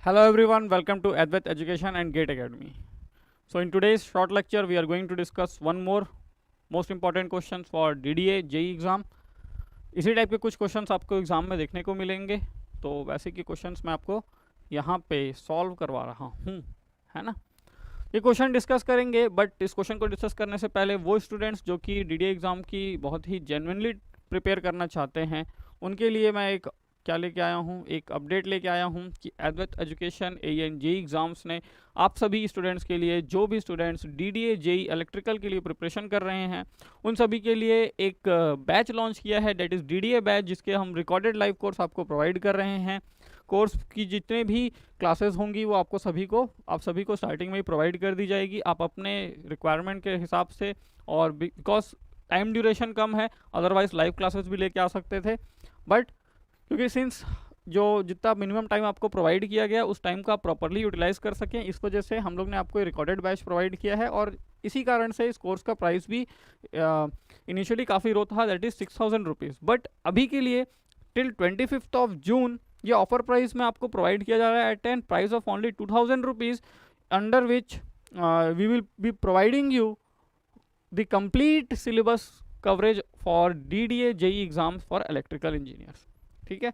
Hello everyone, welcome to Advait Education and Gate Academy. So in today's short lecture, we are going to discuss one more most important questions for DDA JEE exam. इसी type के कुछ questions आपको exam में देखने को मिलेंगे, तो वैसे के क्वेश्चंस मैं आपको यहाँ पे सॉल्व करवा रहा हूँ, है ना। ये क्वेश्चन डिस्कस करेंगे, बट इस क्वेश्चन को डिस्कस करने से पहले वो स्टूडेंट्स जो कि डीडीए एग्ज़ाम की बहुत ही जेन्युइनली प्रिपेयर करना चाहते हैं, उनके लिए मैं एक क्या लेके आया हूँ, एक अपडेट लेके आया हूँ कि एडवैत एजुकेशन AN JEE एग्ज़ाम्स ने आप सभी स्टूडेंट्स के लिए, जो भी स्टूडेंट्स DDA JEE इलेक्ट्रिकल के लिए प्रिपरेशन कर रहे हैं, उन सभी के लिए एक बैच लॉन्च किया है, डेट इज़ DDA बैच, जिसके हम रिकॉर्डेड लाइव कोर्स आपको प्रोवाइड कर रहे हैं। कोर्स की जितने भी क्लासेस होंगी वो आप सभी को स्टार्टिंग में ही प्रोवाइड कर दी जाएगी। आप अपने रिक्वायरमेंट के हिसाब से, और बिकॉज टाइम ड्यूरेशन कम है, अदरवाइज लाइव क्लासेस भी लेके आ सकते थे, बट क्योंकि सिंस जो जितना मिनिमम टाइम आपको प्रोवाइड किया गया उस टाइम को आप प्रॉपरली यूटिलाइज कर सकें, इस वजह से हम लोग ने आपको रिकॉर्डेड बैच प्रोवाइड किया है। और इसी कारण से इस कोर्स का प्राइस भी इनिशियली काफ़ी लो था, दैट इज़ 6,000 रुपीज़, बट अभी के लिए टिल 25 जून ये ऑफर प्राइस में आपको प्रोवाइड किया जा रहा है at an price of only 2,000 rupees, under which we will be providing you the complete syllabus coverage for DDA JEE exams for electrical engineers. ठीक है,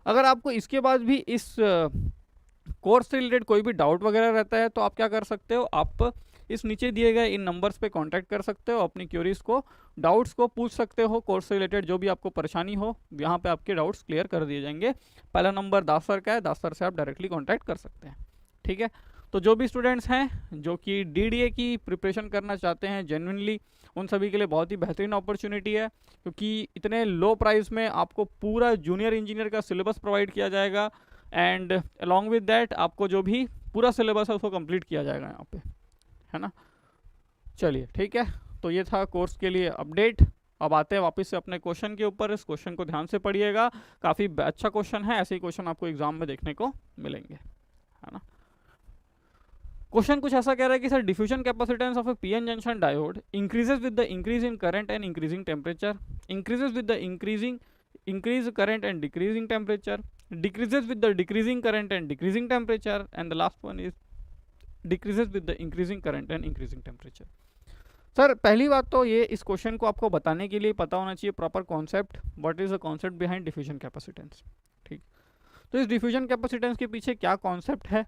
अगर आपको इसके बाद भी इस कोर्स से रिलेटेड कोई भी डाउट वगैरह रहता है तो आप क्या कर सकते हो, आप इस नीचे दिए गए इन नंबर्स पे कांटेक्ट कर सकते हो, अपनी क्यूरीज को, डाउट्स को पूछ सकते हो। कोर्स से रिलेटेड जो भी आपको परेशानी हो, यहाँ पे आपके डाउट्स क्लियर कर दिए जाएंगे। पहला नंबर दास सर का है, दास सर से आप डायरेक्टली कांटेक्ट कर सकते हैं। ठीक है, तो जो भी स्टूडेंट्स हैं जो कि DDA की प्रिपरेशन करना चाहते हैं जेन्युइनली, उन सभी के लिए बहुत ही बेहतरीन अपॉर्चुनिटी है, क्योंकि इतने लो प्राइस में आपको पूरा जूनियर इंजीनियर का सिलेबस प्रोवाइड किया जाएगा, एंड अलॉन्ग विद दैट आपको जो भी पूरा सिलेबस है उसको कंप्लीट किया जाएगा यहाँ पे, है ना। चलिए ठीक है, तो ये था कोर्स के लिए अपडेट। अब आते हैं वापस से अपने क्वेश्चन के ऊपर। इस क्वेश्चन को ध्यान से पढ़िएगा, काफ़ी अच्छा क्वेश्चन है, ऐसे ही क्वेश्चन आपको एग्जाम में देखने को मिलेंगे, है ना। क्वेश्चन कुछ ऐसा कह रहा है कि sir diffusion capacitance of A PN junction diode increases with the increase in current and increasing temperature, increases with the increase current and decreasing temperature, decreases with the decreasing current and decreasing temperature, and the last one is decreases with the increasing current and increasing temperature। Sir पहली बात तो ये, इस question को आपको बताने के लिए पता होना चाहिए proper concept, what is the concept behind diffusion capacitance. ठीक, तो इस डिफ्यूजन कैपेसिटेंस के पीछे क्या कॉन्सेप्ट है,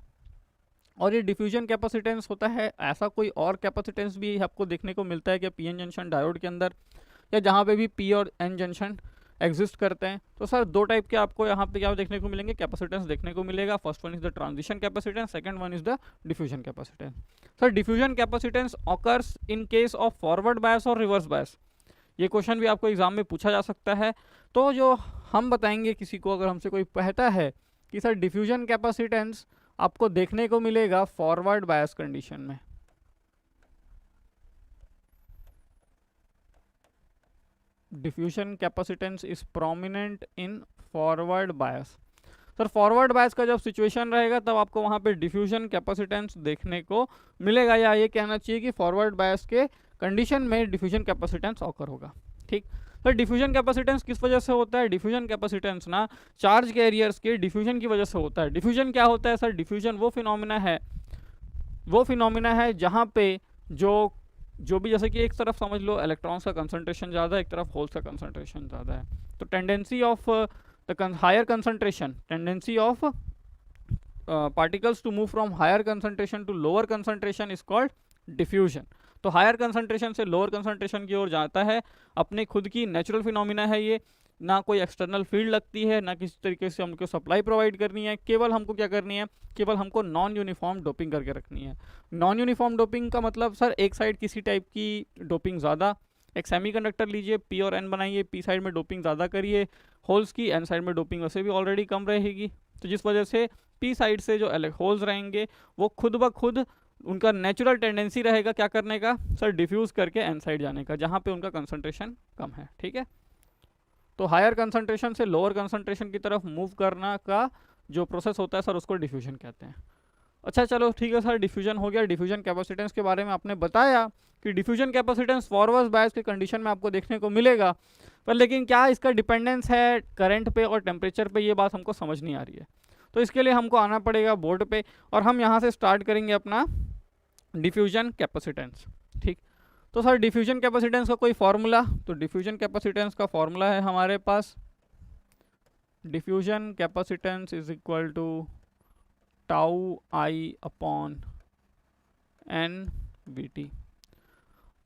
और ये डिफ्यूजन कैपेसिटेंस होता है, ऐसा कोई और कैपेसिटेंस भी आपको देखने को मिलता है क्या PN जंक्शन डायोड के अंदर, या जहाँ पे भी P और N जंक्शन एग्जिस्ट करते हैं। तो सर दो टाइप के आपको यहाँ पे क्या देखने को मिलेंगे, कैपेसिटेंस देखने को मिलेगा। First one is the transition capacitance, second one is the diffusion capacitance. Sir diffusion capacitance occurs in case of forward bias और रिवर्स बायस, ये क्वेश्चन भी आपको एग्जाम में पूछा जा सकता है। तो जो हम बताएंगे किसी को, अगर हमसे कोई कहता है कि सर डिफ्यूजन कैपेसिटेंस आपको देखने को मिलेगा फॉरवर्ड बायस कंडीशन में, diffusion capacitance is prominent in forward bias. Sir forward bias का जब सिचुएशन रहेगा तब आपको वहाँ पे डिफ्यूजन कैपेसिटेंस देखने को मिलेगा, या ये कहना चाहिए कि फॉरवर्ड बायस के कंडीशन में डिफ्यूजन कैपेसिटेंस ऑकर होगा। ठीक, सर डिफ्यूजन कैपेसिटेंस किस वजह से होता है, डिफ्यूजन कैपेसिटेंस ना चार्ज कैरियर्स के डिफ्यूजन की वजह से होता है। डिफ्यूजन क्या होता है सर, डिफ्यूजन वो फिनोमिना है जहाँ पे जो भी, जैसे कि एक तरफ समझ लो इलेक्ट्रॉन्स का कंसंट्रेशन ज़्यादा है, एक तरफ होल्स का कंसंट्रेशन ज़्यादा है, तो tendency of the higher concentration, tendency of particles to move from higher concentration to lower concentration is called diffusion. तो हायर कंसंट्रेशन से लोअर कंसंट्रेशन की ओर जाता है, अपने खुद की नेचुरल फिनोमिना है ये, ना कोई एक्सटर्नल फील्ड लगती है, ना किसी तरीके से हमको सप्लाई प्रोवाइड करनी है, केवल हमको क्या करनी है, केवल हमको नॉन यूनिफॉर्म डोपिंग करके रखनी है। नॉन यूनिफॉर्म डोपिंग का मतलब सर एक साइड किसी टाइप की डोपिंग ज़्यादा, एक सेमीकंडक्टर लीजिए, P और N बनाइए, P साइड में डोपिंग ज़्यादा करिए होल्स की, N साइड में डोपिंग वैसे भी ऑलरेडी कम रहेगी, तो जिस वजह से P साइड से जो होल्स रहेंगे वो खुद ब खुद उनका नेचुरल टेंडेंसी रहेगा क्या करने का सर, डिफ्यूज करके N साइड जाने का, जहाँ पे उनका कंसंट्रेशन कम है। ठीक है, तो हायर कंसंट्रेशन से लोअर कंसंट्रेशन की तरफ मूव करना का जो प्रोसेस होता है सर उसको डिफ्यूजन कहते हैं। अच्छा चलो ठीक है सर, डिफ्यूजन हो गया। डिफ्यूजन कैपेसिटेंस के बारे में आपने बताया कि डिफ्यूजन कैपेसिटेंस फॉरवर्ड बायस के कंडीशन में आपको देखने को मिलेगा, पर लेकिन क्या इसका डिपेंडेंस है करंट पे और टेम्परेचर पे, ये बात हमको समझ नहीं आ रही है। तो इसके लिए हमको आना पड़ेगा बोर्ड पे और हम यहाँ से स्टार्ट करेंगे अपना डिफ्यूजन कैपेसिटेंस। ठीक, तो सर डिफ्यूजन कैपेसिटेंस का कोई फॉर्मूला, तो डिफ्यूजन कैपेसिटेंस का फॉर्मूला है हमारे पास diffusion capacitance is equal to tau I upon N V T.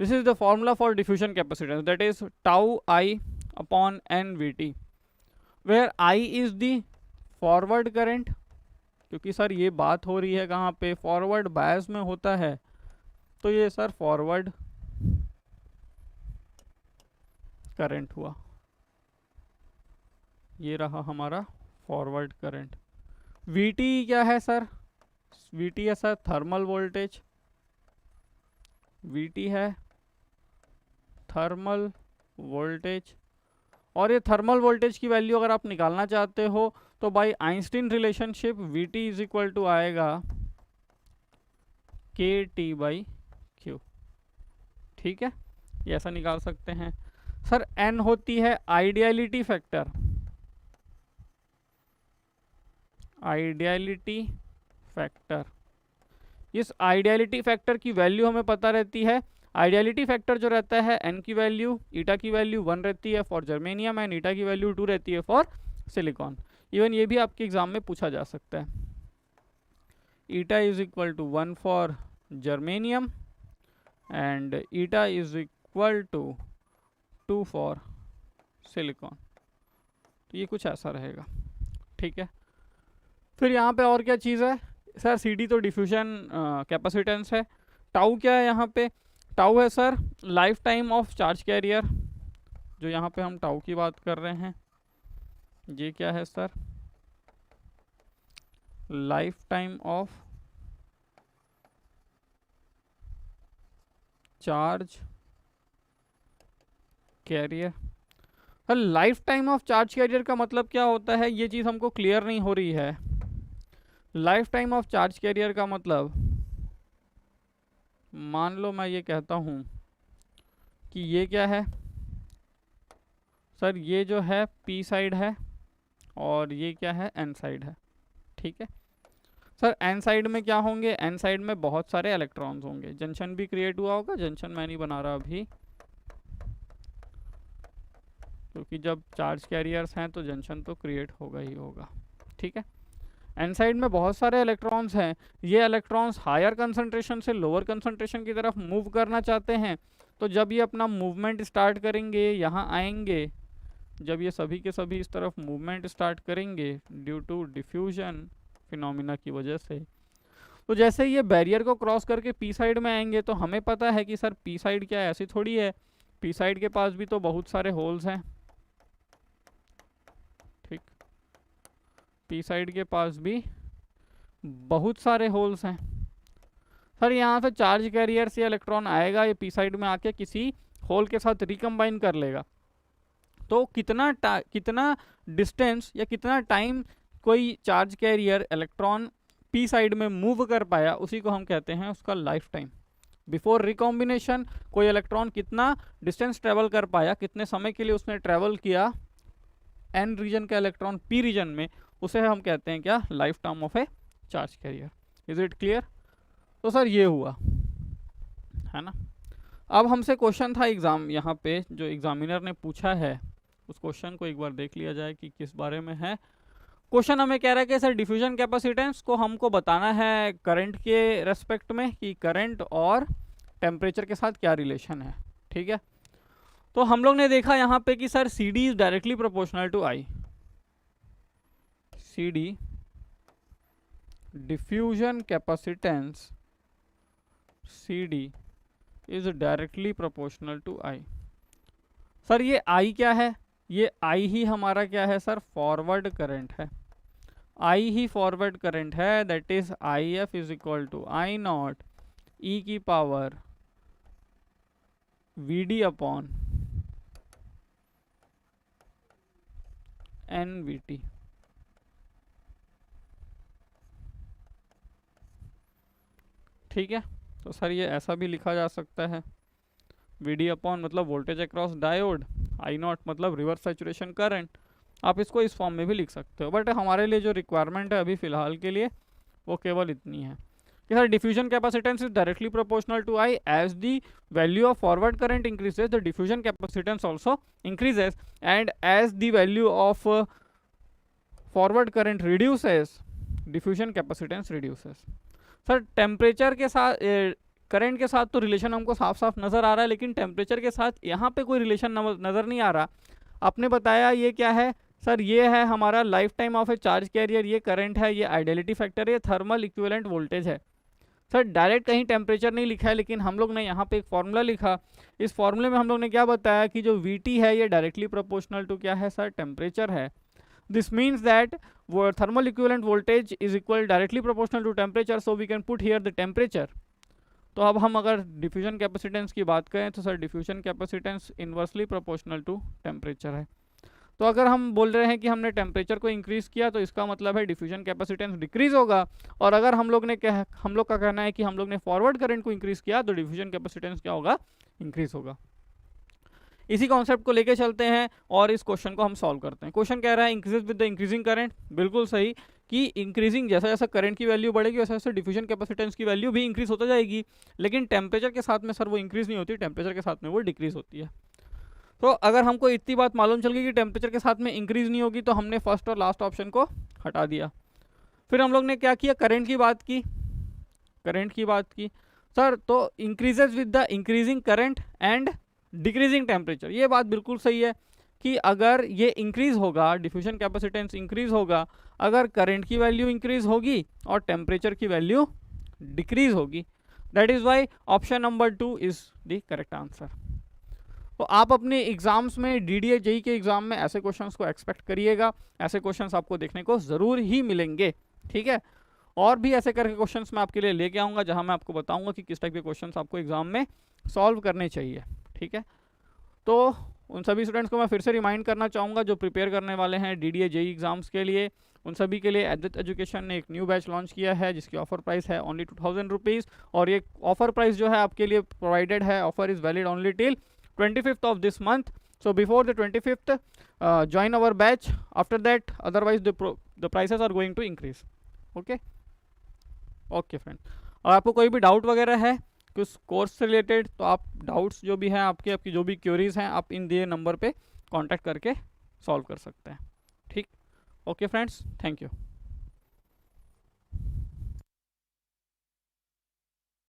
This is the formula for diffusion capacitance, that is tau I upon nVT, where I is the forward current, क्योंकि sir ये बात हो रही है कहाँ पे, forward bias में होता है, तो ये सर फॉरवर्ड करंट हुआ, ये रहा हमारा फॉरवर्ड करंट। VT क्या है सर, VT है सर थर्मल वोल्टेज, VT है थर्मल वोल्टेज, और ये थर्मल वोल्टेज की वैल्यू अगर आप निकालना चाहते हो तो by Einstein relationship VT is equal to आएगा KT/Q। ठीक है, ये ऐसा निकाल सकते हैं। सर N होती है आइडियलिटी फैक्टर, आइडियलिटी फैक्टर, इस आइडियलिटी फैक्टर की वैल्यू हमें पता रहती है। आइडियलिटी फैक्टर जो रहता है n की वैल्यू, ईटा की वैल्यू 1 रहती है फॉर जर्मेनियम एंड ईटा की वैल्यू 2 रहती है फॉर सिलिकॉन। इवन ये भी आपके एग्जाम में पूछा जा सकता है। Eta is equal to 1 for germanium and eta is equal to 2 for silicon, तो ये कुछ ऐसा रहेगा। ठीक है, फिर यहाँ पे और क्या चीज़ है सर, CD तो डिफ्यूजन कैपेसिटेंस है। टाउ क्या है यहाँ पे, टाउ है sir life time of charge carrier, जो यहाँ पे हम टाउ की बात कर रहे हैं, ये क्या है sir, life time of charge carrier. Sir life time of charge carrier का मतलब क्या होता है, ये चीज़ हमको क्लियर नहीं हो रही है। Life time of charge carrier का मतलब, मान लो मैं ये कहता हूँ कि ये क्या है सर, ये जो है P साइड है और ये क्या है N साइड है। ठीक है सर, N साइड में क्या होंगे, N साइड में बहुत सारे इलेक्ट्रॉन्स होंगे, जंक्शन भी क्रिएट हुआ होगा, जंक्शन मैं नहीं बना रहा अभी, क्योंकि जब चार्ज कैरियर्स हैं तो जंक्शन तो क्रिएट होगा ही होगा। ठीक है, एन साइड में बहुत सारे इलेक्ट्रॉन्स हैं, ये इलेक्ट्रॉन्स हायर कंसंट्रेशन से लोअर कंसंट्रेशन की तरफ मूव करना चाहते हैं, तो जब ये अपना मूवमेंट स्टार्ट करेंगे, यहाँ आएंगे, जब ये सभी के सभी इस तरफ मूवमेंट स्टार्ट करेंगे ड्यू टू डिफ्यूजन फिनोमिना की वजह से, तो जैसे ये बैरियर को क्रॉस करके P साइड में आएंगे, तो हमें पता है कि सर P साइड क्या है, ऐसी थोड़ी है, P साइड के पास भी तो बहुत सारे होल्स हैं। ठीक, P साइड के पास भी बहुत सारे होल्स हैं। सर यहाँ से चार्ज कैरियर से इलेक्ट्रॉन आएगा, ये P साइड में आके किसी होल के साथ रिकम्बाइन कर लेगा, तो कितना डिस्टेंस या कितना टाइम कोई charge carrier electron P side में मूव कर पाया, उसी को हम कहते हैं उसका लाइफ टाइम। बिफोर रिकॉम्बिनेशन कोई इलेक्ट्रॉन कितना डिस्टेंस ट्रेवल कर पाया, कितने समय के लिए उसने ट्रेवल किया N रीजन का इलेक्ट्रॉन P रीजन में, उसे हम कहते हैं क्या, life time of A charge carrier. Is it clear? तो सर ये हुआ है ना। अब हमसे क्वेश्चन था एग्जाम यहाँ पे जो एग्जामिनर ने पूछा है, उस क्वेश्चन को एक बार देख लिया जाए कि किस बारे में है। क्वेश्चन हमें कह रहा है कि सर डिफ्यूजन कैपेसिटेंस को हमको बताना है करंट के रेस्पेक्ट में, कि करंट और टेम्परेचर के साथ क्या रिलेशन है। ठीक है, तो हम लोग ने देखा यहाँ पे कि sir CD is directly proportional to I। CD diffusion capacitance CD is directly proportional to I। Sir ये I क्या है, ये I ही हमारा क्या है सर, फॉरवर्ड करंट है। I ही फॉरवर्ड करंट है, that is IF is equal to I naught E की पावर VD अपॉन NVT। ठीक है, तो सर ये ऐसा भी लिखा जा सकता है, VD अपॉन मतलब voltage across diode, I not मतलब रिवर्स सैचुरेशन करंट, आप इसको इस फॉर्म में भी लिख सकते हो, बट हमारे लिए जो रिक्वायरमेंट है अभी फ़िलहाल के लिए वो केवल इतनी है कि sir diffusion capacitance is directly proportional to I as the value of forward current increases the diffusion capacitance also increases and as the value of forward current reduces diffusion capacitance reduces. Sir temperature के साथ current के साथ तो relation हमको साफ साफ नज़र आ रहा है, लेकिन टेम्परेचर के साथ यहाँ पे कोई रिलेशन नज़र नहीं आ रहा। आपने बताया ये क्या है सर, ये है हमारा life time of A charge carrier, ये करंट है, ये आइडियलिटी फैक्टर, ये थर्मल इक्विवेलेंट वोल्टेज है। सर डायरेक्ट कहीं टेम्परेचर नहीं लिखा है, लेकिन हम लोग ने यहाँ पे एक फॉर्मूला लिखा। इस फॉर्मूले में हम लोग ने क्या बताया कि जो VT है ये डायरेक्टली प्रोपोर्शनल टू क्या है सर, टेम्परेचर है। This means that thermal equivalent voltage is equal directly proportional to temperature, so we can put here the temperature। तो अब हम अगर डिफ्यूजन कैपेसिटेंस की बात करें तो sir diffusion capacitance inversely proportional to temperature है। तो अगर हम बोल रहे हैं कि हमने टेम्परेचर को इंक्रीज़ किया तो इसका मतलब है डिफ्यूजन कैपेसिटेंस डिक्रीज होगा, और अगर हम लोग का कहना है कि हम लोग ने फॉरवर्ड करंट को इंक्रीज़ किया तो डिफ्यूजन कैपेसिटेंस क्या होगा, इंक्रीज होगा। इसी कॉन्सेप्ट को लेके चलते हैं और इस क्वेश्चन को हम सॉल्व करते हैं। क्वेश्चन कह रहा है increases with the increasing current, बिल्कुल सही कि इंक्रीजिंग जैसा जैसा करंट की वैल्यू बढ़ेगी वैसे वैसे डिफ्यूजन कैपेसिटेंस की वैल्यू भी इंक्रीज होता जाएगी, लेकिन टेम्परेचर के साथ में सर वो इंक्रीज नहीं होती, टेम्परेचर के साथ में वो डिक्रीज होती है। तो अगर हमको इतनी बात मालूम चल गई कि टेम्परेचर के साथ में इंक्रीज नहीं होगी तो हमने फर्स्ट और लास्ट ऑप्शन को हटा दिया। फिर हम लोग ने क्या किया, करंट की बात की सर, तो increases with the increasing current and decreasing temperature, ये बात बिल्कुल सही है कि अगर ये इंक्रीज होगा, डिफ्यूजन कैपेसिटेंस इंक्रीज होगा, अगर करंट की वैल्यू इंक्रीज होगी और टेम्परेचर की वैल्यू डिक्रीज होगी। That is why option number 2 is the correct answer. तो आप अपने एग्जाम्स में DDA JEE के एग्जाम में ऐसे क्वेश्चंस को एक्सपेक्ट करिएगा, ऐसे क्वेश्चंस आपको देखने को ज़रूर ही मिलेंगे, ठीक है। और भी ऐसे करके क्वेश्चंस मैं आपके लिए लेके आऊँगा जहाँ मैं आपको बताऊँगा कि किस टाइप के क्वेश्चंस आपको एग्जाम में सॉल्व करने चाहिए, ठीक है। तो उन सभी स्टूडेंट्स को मैं फिर से रिमाइंड करना चाहूँगा जो प्रिपेयर करने वाले हैं DDA JEE एग्जाम्स के लिए, उन सभी के लिए अद्वैत एजुकेशन ने एक न्यू बैच लॉन्च किया है जिसकी ऑफर प्राइस है ओनली 2000 रुपीज़, और ये ऑफर प्राइस जो है आपके लिए प्रोवाइडेड है, offer is valid only till 25th of this month. So before the 25th, join our batch. After that, otherwise the prices are going to increase. Okay? Okay friend. और आपको कोई भी doubt वगैरह है कुछ कोर्स से related तो आप डाउट्स जो भी हैं आपकी जो भी क्वेरीज हैं आप इन दिए नंबर पे कांटेक्ट करके सॉल्व कर सकते हैं, ठीक। Okay friends, thank you.